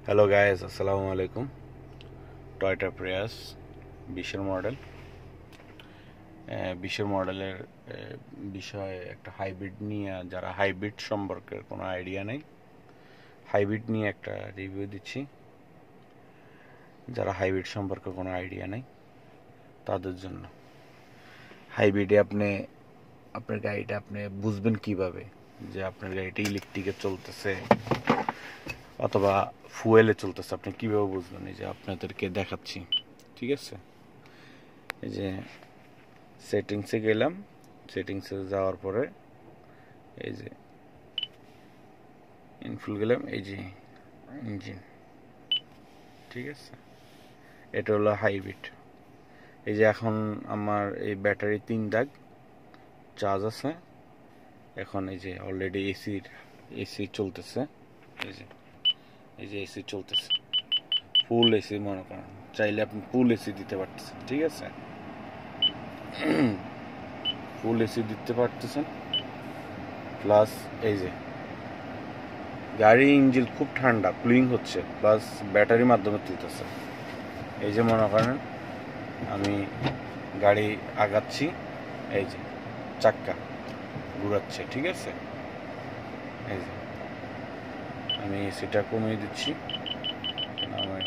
Hello guys, আসসালামু আলাইকুম। Toyota Prius 20-এর মডেল। 20-এর মডেলের বিষয়ে একটা হাইব্রিড নিয়ে, যারা হাইব্রিড সম্পর্কে কোনো আইডিয়া নেই, হাইব্রিড নিয়ে একটা রিভিউ দিচ্ছি। যারা হাইব্রিড সম্পর্কে কোনো আইডিয়া নেই তাদের জন্য। হাইব্রিডে আপনার গাড়িটা আপনি বুঝবেন কিভাবে যে আপনার গাড়িটা ইলেকট্রিকে চলতেছে অথবা ফুয়েলে চলতেছে, আপনি কিভাবে বুঝবেন? এই যে আপনাদেরকে দেখাচ্ছি, ঠিক আছে? এই যে সেটিংসে গেলাম, সেটিংসে যাওয়ার পরে এই যে ইনফুল গেলাম, এই যে ইঞ্জিন, ঠিক আছে? এটা হলো হাইব্রিড। এই যে এখন আমার এই ব্যাটারি 3 দাগ চার্জ আছে। এখন এই যে অলরেডি এসি চলতেছে। এই যে এসি চলতেছে, ফুল এসি মনে করেন। চাইলে আপনি ফুল এসি দিতে পারতেছেন, ঠিক আছে? ফুল এসি দিতে পারতেছেন। প্লাস এই যে গাড়ি ইঞ্জিন খুব ঠান্ডা, কুলিং হচ্ছে, প্লাস ব্যাটারির মাধ্যমে তুলতেছে। এই যে মনে করেন আমি গাড়ি আগাচ্ছি, এই যে চাক্কা ঘুরাচ্ছে, ঠিক আছে? এই যে আমি এসিটা কমিয়ে দিচ্ছি, আমার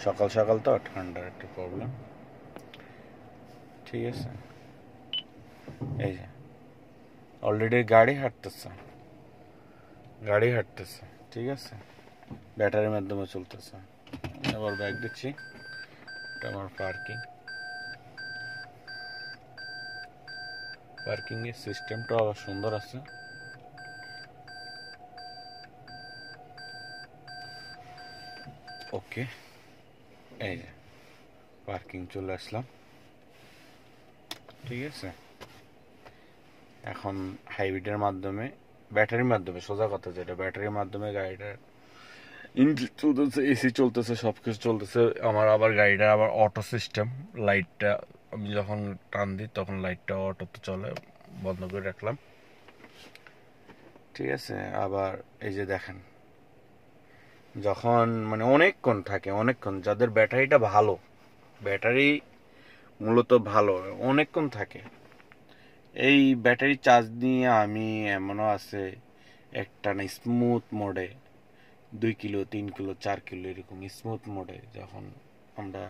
সকাল সকাল তো ঠান্ডার একটা প্রবলেম, ঠিক আছে? এই যে অলরেডি গাড়ি হাঁটতেছে, ঠিক আছে? ব্যাটারির মাধ্যমে চলতেছে। এবার ব্যাগ দিচ্ছি, এটা আমার পার্কিং এর সিস্টেমটা আবার সুন্দর আছে। ওকে, এই যে পার্কিং চলে আসলাম, ঠিক আছে? এখন হাইব্রিডের মাধ্যমে, ব্যাটারির মাধ্যমে, সোজা কথা যেটা, ব্যাটারির মাধ্যমে গাড়িটার ইঞ্জিন চলতেছে, এসি চলতেছে, সব কিছু চলতেছে। আমার আবার গাড়িটার আবার অটো সিস্টেম, লাইটটা আমি যখন টান দিই তখন লাইটটা অটোতে চলে, বন্ধ করে রাখলাম, ঠিক আছে? আবার এই যে দেখেন, যখন মানে অনেকক্ষণ যাদের ব্যাটারিটা ভালো, ব্যাটারি মূলত ভালো, অনেকক্ষণ থাকে। এই ব্যাটারি চার্জ নিয়ে আমি এমনও আছে একটা না স্মুথ মোডে 2 কিলো, 3 কিলো, 4 কিলো এরকম স্মুথ মোডে, যখন আমরা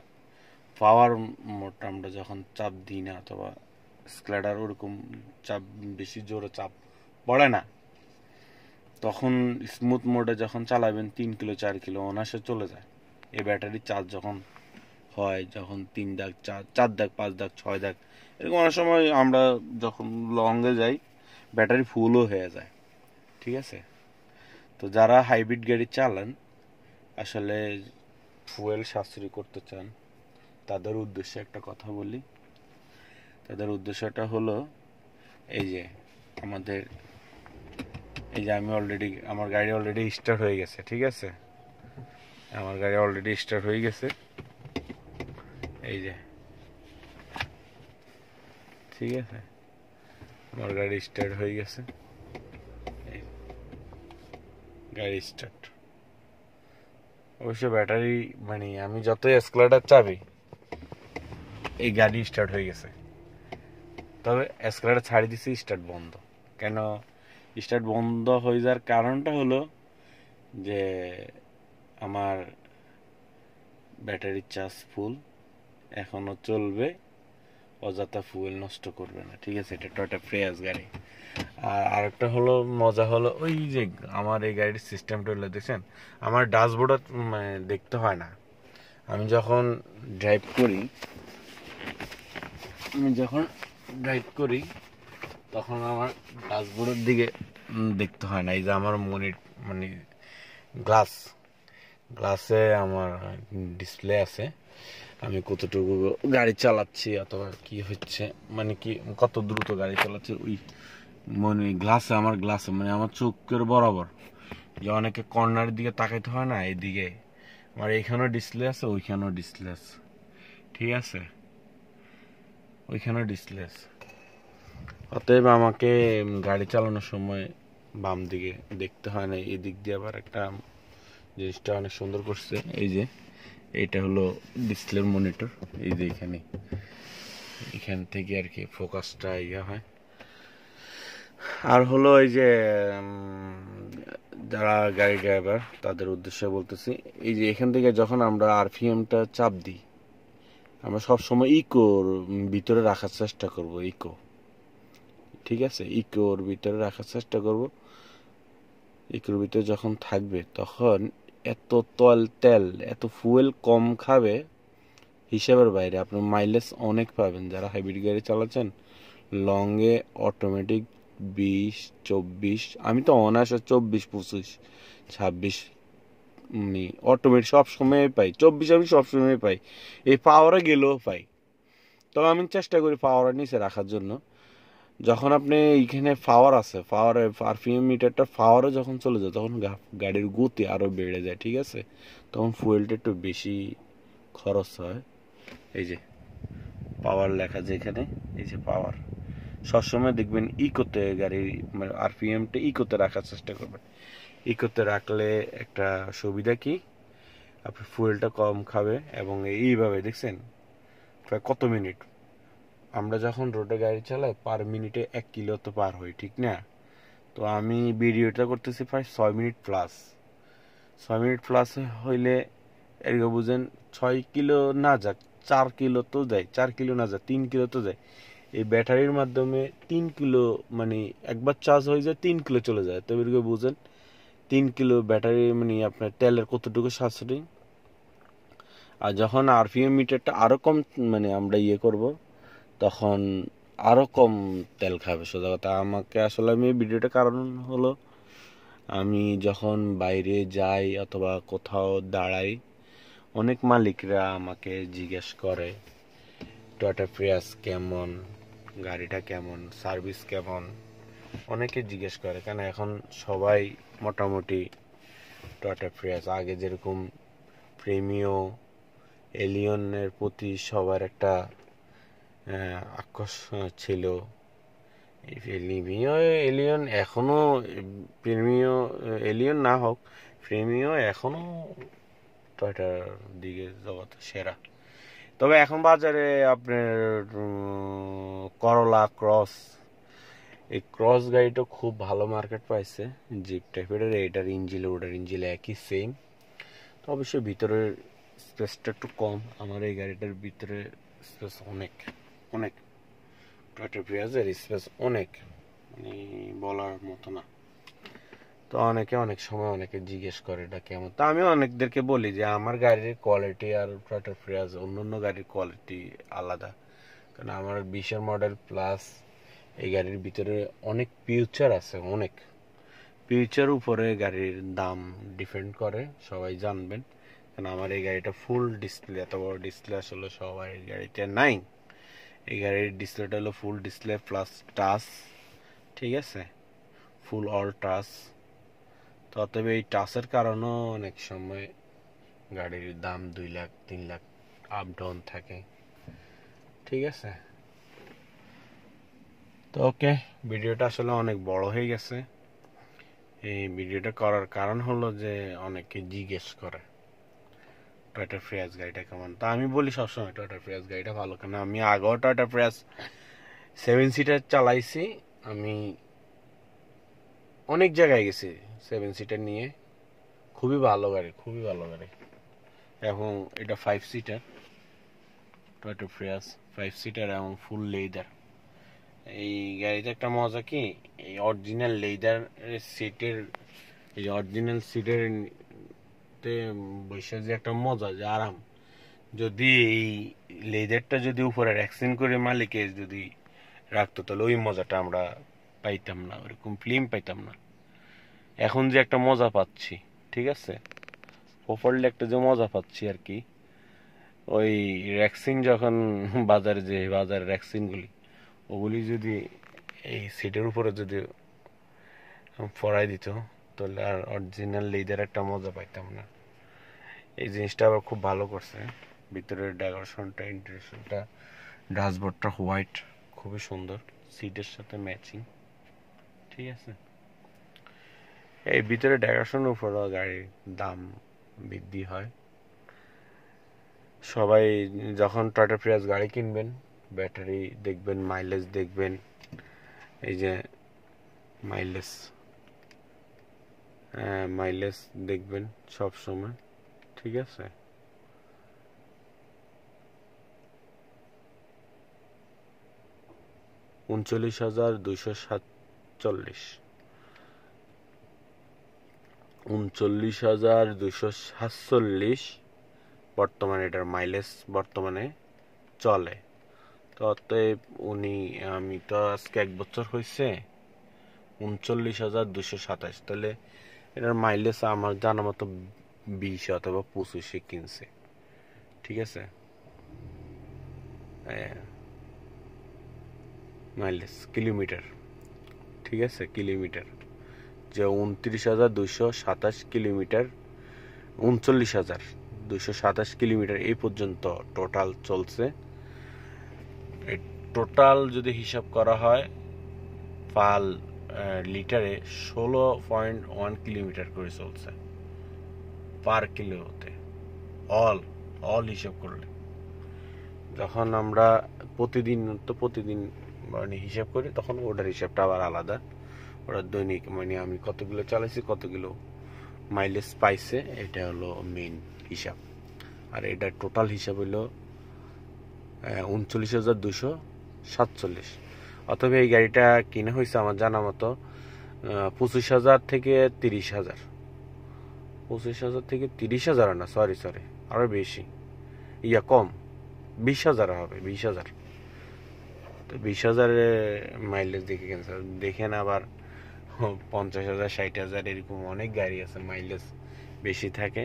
পাওয়ার মোডটা আমরা যখন চাপ দিই না, অথবা স্ক্ল্যাডার ওরকম চাপ, বেশি জোরে চাপ পড়ে না, তখন স্মুথ মোডে যখন চালাবেন 3 কিলো, 4 কিলো অনায়াসে চলে যায়। এই ব্যাটারি চার্জ যখন হয়, যখন 3 দাগ, 4 দাগ, 5 দাগ, 6 দাগ এরকম, অনেক সময় আমরা যখন লংয়ে যাই ব্যাটারি ফুলও হয়ে যায়, ঠিক আছে? তো যারা হাইব্রিড গাড়ি চালান, আসলে ফুয়েল সাশ্রয় করতে চান, তাদের উদ্দেশ্যে একটা কথা বলি। তাদের উদ্দেশ্যটা হলো এই যে আমাদের, এই যে আমার গাড়ি অলরেডি স্টার্ট হয়ে গেছে, ঠিক আছে? এই যে, ঠিক আছে, আমার গাড়ি স্টার্ট হয়ে গেছে, গাড়ি স্টার্ট। অবশ্য ব্যাটারি মানে আমি যতই এসকেলেটর চাবি, এই গাড়ি স্টার্ট হয়ে গেছে। তবে এসকেলেটর ছাড়ি দিছি, স্টার্ট বন্ধ। কেন স্টার্ট বন্ধ হয়ে যাওয়ার কারণটা হলো যে আমার ব্যাটারির চার্জ ফুল, এখনো চলবে, অযথা ফুয়েল নষ্ট করবে না, ঠিক আছে? এটা টয়োটা প্রিয়াস গাড়ি। আর আরেকটা হলো মজা হলো, ওই যে আমার এই গাড়ির সিস্টেমটা হলো, দেখছেন আমার ড্যাশবোর্ড মানে দেখতে হয় না। আমি যখন ড্রাইভ করি তখন আমার ড্যাশবোর্ডের দিকে দেখতে হয় না। এই যে আমার মানে গ্লাসে আমার ডিসপ্লে আছে, আমি কতটুকু গাড়ি চালাচ্ছি অথবা কি হচ্ছে, মানে কি কত দ্রুত গাড়ি চালাচ্ছি, ওই মানে গ্লাসে মানে আমার চোখের বরাবর, যে অনেকে কর্নারের দিকে তাকাইতে হয় না, এইদিকে আমার এইখানেও ডিসপ্লে আছে, ওইখানেও ডিসপ্লে আছে, ঠিক আছে? ওইখানেও ডিসপ্লে আছে। অতএব আমাকে গাড়ি চালানোর সময় বাম দিকে দেখতে হয় না, এদিক দিয়ে আবার একটা জিনিসটা অনেক সুন্দর করছে। এই যে এটা হলো ডিসপ্লের মনিটর, এই যে এখান থেকে আর কি ফোকাসটা ইয়ে হয়। আর হলো এই যে যারা গাড়ি ড্রাইভার তাদের উদ্দেশ্যে বলতেছি, এই যে এখান থেকে যখন আমরা আরপিএমটা চাপ দিই, আমরা সবসময় ইকোর ভিতরে রাখার চেষ্টা করব। ইকো, ঠিক আছে, ইকোর ভিতরে রাখার চেষ্টা করব। ইকোর ভিতরে যখন থাকবে তখন এত তেল এত ফুয়েল কম খাবে হিসাবের বাইরে, আপনার মাইলেজ অনেক পাবেন। যারা হাইব্রিড গাড়ি চালাচ্ছেন লংয়ে অটোমেটিক 20-24, আমি তো অনায়াসে 24-25-26 অটোমেটিক সবসময় পাই। 24 আমি সবসময় পাই, এই পাওয়ারে গেলেও পাই। তবে আমি চেষ্টা করি পাওয়ারের নিচে রাখার জন্য। যখন আপনি এইখানে পাওয়ার আছে, পাওয়ারে আরপিএম মিটারটা পাওয়ারে যখন চলে যায় তখন গাড়ির গতি আরও বেড়ে যায়, ঠিক আছে, তখন ফুয়েলটা একটু বেশি খরচ হয়। এই যে পাওয়ার লেখা যেখানে, এই যে পাওয়ার, সবসময় দেখবেন ইকোতে গাড়ির মানে আরপিএমটা ইকোতে রাখার চেষ্টা করবেন। ইকোতে রাখলে একটা সুবিধা কি, আপনি ফুয়েলটা কম খাবে। এবং এইভাবে দেখছেন প্রায় কত মিনিট, আমরা যখন রোডে গাড়ি চালাই পার মিনিটে 1 কিলো তো পার হই, ঠিক না? তো আমি ভিডিওটা করতেছি প্রায় 6 মিনিট প্লাস। 6 মিনিট প্লাস হইলে এরকম বুঝেন 6 কিলো না যাক 4 কিলো তো যায়, 4 কিলো না যাক 3 কিলো তো যায়। এই ব্যাটারির মাধ্যমে 3 কিলো, মানে একবার চার্জ হয়ে যায় 3 কিলো চলে যায়। তো এরকম বুঝেন 3 কিলো ব্যাটারি মানে আপনার তেলের কতটুকু সাশ্রয়। আর যখন আরপিএম মিটারটা আরো কম মানে আমরা ইয়ে করব, তখন আরো কম তেল খাবে। সোজা কথা, আমাকে আসলে আমি ভিডিওটা কারণ হলো আমি যখন বাইরে যাই অথবা কোথাও দাঁড়াই, অনেক মালিকরা আমাকে জিজ্ঞেস করে টয়োটা প্রিয়াস কেমন, গাড়িটা কেমন, সার্ভিস কেমন, অনেকে জিজ্ঞেস করে। কেন এখন সবাই মোটামুটি টয়োটা প্রিয়াস, আগে যেরকম প্রেমিও এলিয়নের প্রতি সবার একটা আকর্ষণ ছিল, প্রিমিও এলিয়ন এখনো, প্রিমিও এলিয়ন না হোক, প্রিমিও এখনো টয়োটার দিকে জগতে সেরা। তবে এখন বাজারে আপনার করলা ক্রস, এই ক্রস গাড়িটা খুব ভালো মার্কেট পাইছে। জিপ টাইপের, এটার ইঞ্জিল ওটার ইঞ্জিল একই সেম, তো অবশ্যই ভিতরের স্পেসটা একটু কম। আমার এই গাড়িটার ভিতরে স্পেস অনেক অনেক, টয়োটা প্রিয়াসের স্পেস অনেক, মানে বলার মতো না। তো অনেক সময় অনেকে জিজ্ঞেস করে এটা কেমন। তা আমি অনেকদেরকে বলি যে আমার গাড়ির কোয়ালিটি আর টয়োটা প্রিয়াস অন্য গাড়ির কোয়ালিটি আলাদা। কারণ আমার 20-এর মডেল প্লাস, এই গাড়ির ভিতরে অনেক ফিউচার আছে, অনেক ফিউচার উপরে গাড়ির দাম ডিপেন্ড করে, সবাই জানবেন। কারণ আমার এই গাড়িটা ফুল ডিসপ্লে, এত বড় ডিসপ্লে আসলে সবাই গাড়িতে নাই। এই গাড়ির ডিসপ্লেটা হলো ফুল ডিসপ্লে প্লাস টাচ, ঠিক আছে, ফুল অল টাচ। তবে এই টাচের কারণেও অনেক সময় গাড়ির দাম 2 লাখ 3 লাখ আপ ডাউন থাকে, ঠিক আছে। তো ওকে, ভিডিওটা আসলে অনেক বড় হয়ে গেছে। এই ভিডিওটা করার কারণ হলো যে অনেকে জিজ্ঞেস করে টয়োটা প্রিয়াস গাড়িটা কেমন। তা আমি বলি সবসময় টয়োটা প্রিয়াস গাড়িটা ভালো। কেন আমি আগেও টয়োটা প্রিয়াস 7 সিটার চালাইছি, আমি অনেক জায়গায় গেছি 7 সিটার নিয়ে, খুবই ভালো গাড়ি, খুবই ভালো গাড়ি। এবং এটা 5 সিটার টয়োটা প্রিয়াস, 5 সিটার এবং ফুল লেদার। এই গাড়িতে একটা মজা কি, এই অরিজিনাল লেদার সিটের, এই অরিজিনাল সিটের তে বসে যে একটা মজা, যে আরাম, যদি এই লেদারটা যদি উপরে র্যাক্সিন করে মালিকে যদি রাখতো তাহলে ওই মজাটা আমরা পাইতাম না, ওরকম ফিল্ম পাইতাম না। এখন যে একটা মজা পাচ্ছি, ঠিক আছে, প্রপারলি একটা যে মজা পাচ্ছি আর কি, ওই র্যাক্সিন যখন বাজারে র্যাক্সিনগুলি, ওগুলি যদি এই সিটের উপরে যদি পরাই দিত তাহলে আর অরিজিনাল লেদার একটা মজা পাইতাম না। এই জিনিসটা আবার খুব ভালো করছে, ভিতরের ডেকোরেশনটা, ইন্টেরিয়রটা, ড্যাশবোর্ডটা হোয়াইট, খুবই সুন্দর, সিটের সাথে ম্যাচিং, ঠিক আছে। এই ভিতরে দেখাশোনার উপরও গাড়ির দাম বৃদ্ধি হয়। সবাই যখন টয়োটা প্রিয়াস গাড়ি কিনবেন, ব্যাটারি দেখবেন, মাইলেজ দেখবেন। এই যে মাইলেজ দেখবেন সব সময়, ঠিক আছে? $39,247 বর্তমানে এটার মাইলেজ বর্তমানে চলে। তো অতএব আমি তো আজকে 1 বছর হয়েছে, 39,227, তাহলে এটার মাইলেজ আমার জানা মতো 20 অথবা 25 কিনছে, ঠিক আছে? মাইলেজ কিলোমিটার, ঠিক আছে? কিলোমিটার যে 29,227 কিলোমিটার, 39,227 কিলোমিটার এই পর্যন্ত টোটাল চলছে। এই টোটাল যদি হিসাব করা হয় পার লিটারে 16.1 কিলোমিটার করে চলছে পার কিলোতে, অল হিসাব করলে। যখন আমরা প্রতিদিন মানে হিসাব করি, তখন ওটার হিসাবটা আবার আলাদা। ওটা দৈনিক মানে আমি কতগুলো চালাইছি, কতগুলো মাইলেজ পাইছে, এটা হলো মেইন হিসাব। আর এটা টোটাল হিসাব হলো 39,247। অথবা এই গাড়িটা কিনা হয়েছে আমার জানা মতো 25,000 থেকে 30,000, 25,000 থেকে 30,000 না, সরি আরো বেশি, কম, 20,000 হবে, 20,000। তো 20,000 মাইলেজ দেখে কিনছে। দেখেন আবার 50,000, 60,000 এরকম অনেক গাড়ি আছে মাইলেজ বেশি থাকে,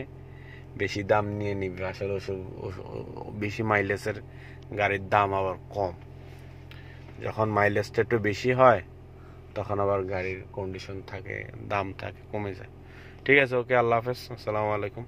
বেশি দাম নিয়ে নিবে। আসলে বেশি মাইলেজের গাড়ির দাম আবার কম। যখন মাইলেজটা একটু বেশি হয়, তখন আবার গাড়ির কন্ডিশন থাকে, দাম থাকে, কমে যায়। ঠিক আছে, ওকে, আল্লাহ হাফেজ, আসসালামু আলাইকুম।